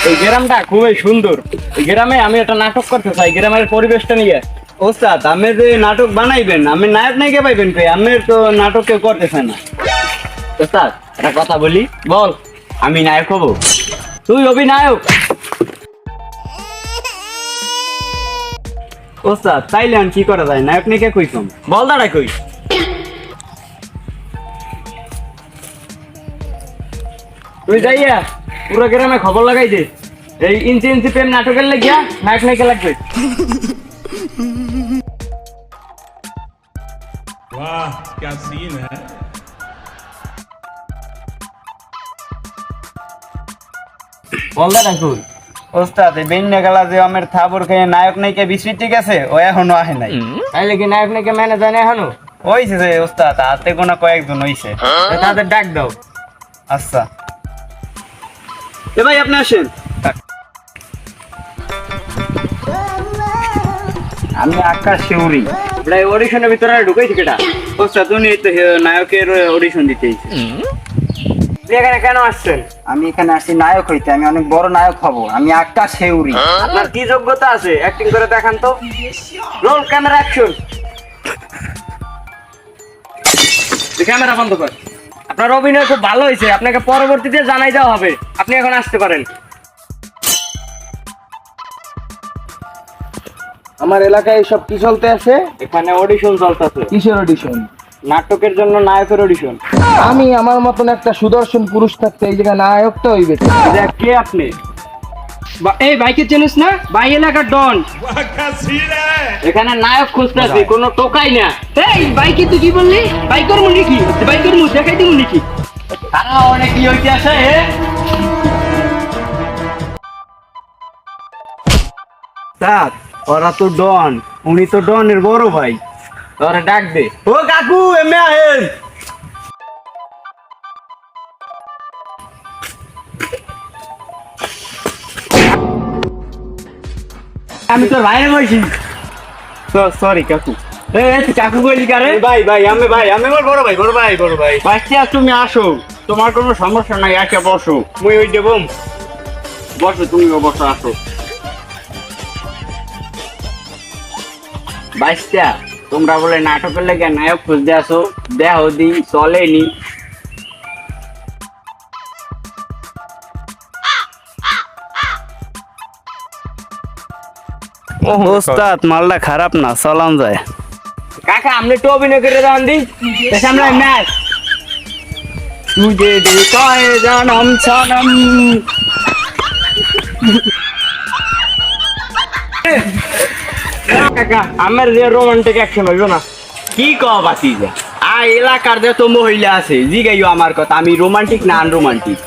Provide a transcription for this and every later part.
এই গ্রামটা খুবই সুন্দর। এই গ্রামে আমি একটা নাটক করতে চাই, গ্রামের পরিবেশটা নিয়ে। ওস্তাদ আপনি যে নাটক বানাইবেন, আমি নায়ক নায়িকা পাইবেন কে? আমি তো নাটক কেউ করতেছে না। ওস্তাদ একটা কথা বলি, বল। আমি নায়ক হব। তুই অভিনায়ক? ওস্তাদ তাইলে আর কি করা যায়, নায়ক নায়িকা কইছম? বল দাঁড়াই কই। তুই যাইয়া পুরো গ্রামে খবর লাগাই দে, এই ইঞ্চি ইঞ্চি প্রেম নাটকের লাগিয়া নায়ক নায়িকা লাগবে। वाह क्या सीन है। বল দাঁড়াই কই। ওস্তাদ এই বেন্যা গেলা যে আমের থাবর খেয়ে নায়ক নায়িকা বিস্মৃতি গেছে, ও এখনো আহে নাই। তাইলে কি নায়ক নায়িকা মেনে জানে এখনো? হইছে যে ওস্তাদ, হাতে গোনা কয়েকজন হইছে। তো তাদের ডাক দাও। আচ্ছা এ ভাই আপনি আসেন। আমি আকাশ শিউরি। আমরা এই অডিশনের ভিতরে ঢুকাইছি কেটা? ওস্তাদ উনি এই তো নায়কের অডিশন দিতে এসেছে। আপনি এখানে কেন আসছেন? আমি এখানে আসছি নায়ক হইতে, আমি অনেক বড় নায়ক হব। আমি আকাশ শিউরি। আপনার কি যোগ্যতা আছে? অ্যাক্টিং করে দেখান তো। Roll camera action. ক্যামেরা বন্ধ কর। আপনার অভিনয় খুব ভালো হয়েছে, আপনাকে পরবর্তীতে জানাই দেওয়া হবে। আপনি এখন আসতে পারেন। আমার এলাকায় সব কি চলতে আছে? এখানে অডিশন চলতেছে, কিসের অডিশন? নাটকের জন্য নায়কের অডিশন। আমি আমার মতন একটা সুদর্শন পুরুষ থাকতে এই জায়গায় নায়কটা হইবে। দেখ কে আপনি? এই বাইকে চিনিস না? বাই এলাকার ডন। वाह क्या सीन है। এখানে নায়ক খুঁজতেছি, কোনো টোকাই না। এই বাইকে তুই কি বললি? বাইকের মুন্ডি কি? বাইকের মুখ দেখাই দিমু নাকি? তারা অনেক কি হইতে আসে। স্যার ওরা তো ডন, উনি তো ডনের বড় ভাই। তোরে ডাক দে। ও কাকু এমে আহেন। আমি তোর ভাইয়ের বলছি। সরি কাকু। তুই কাকু বলি কারে? ভাই ভাই আমি আমার বড় ভাই, বড় ভাই, বড় ভাই। বাচ্চা তুমি আসো, তোমার কোনো সমস্যা নাই, এসে বসো। মুই ওই দেবম। বসো, তুমি বসো, আসো। বাচ্চা তোমরা বলে নাটকের লেগে নায়ক খুঁজতে আসো, দেহ দি চলেনি। ওস্তাদ মালটা খারাপ না, চলান যায়। কাকা আপনি একটু অভিনয় করে দেন দিন, আমরা ম্যাচ। তুঝে দেখায় জানম ছানম। কাকা আমার যে রোমান্টিক অ্যাকশন হইব না। কি কও বাতি যা? এলাকার যত মহিলা আছে জিগাইও আমার কথা, আমি রোমান্টিক না আনরোমান্টিক?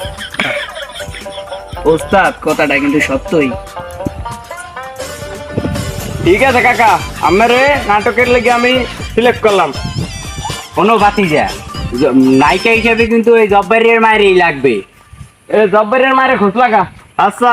ওস্তাদ কথাটা কিন্তু সত্যই। ঠিক আছে কাকা, আমার নাটকের লেগে আমি সিলেক্ট করলাম। কোনো বাতি যা, নায়িকা হিসেবে কিন্তু ওই জব্বারের মায়েরই লাগবে। জব্বারের মায়ের খোঁজ লাগা। আচ্ছা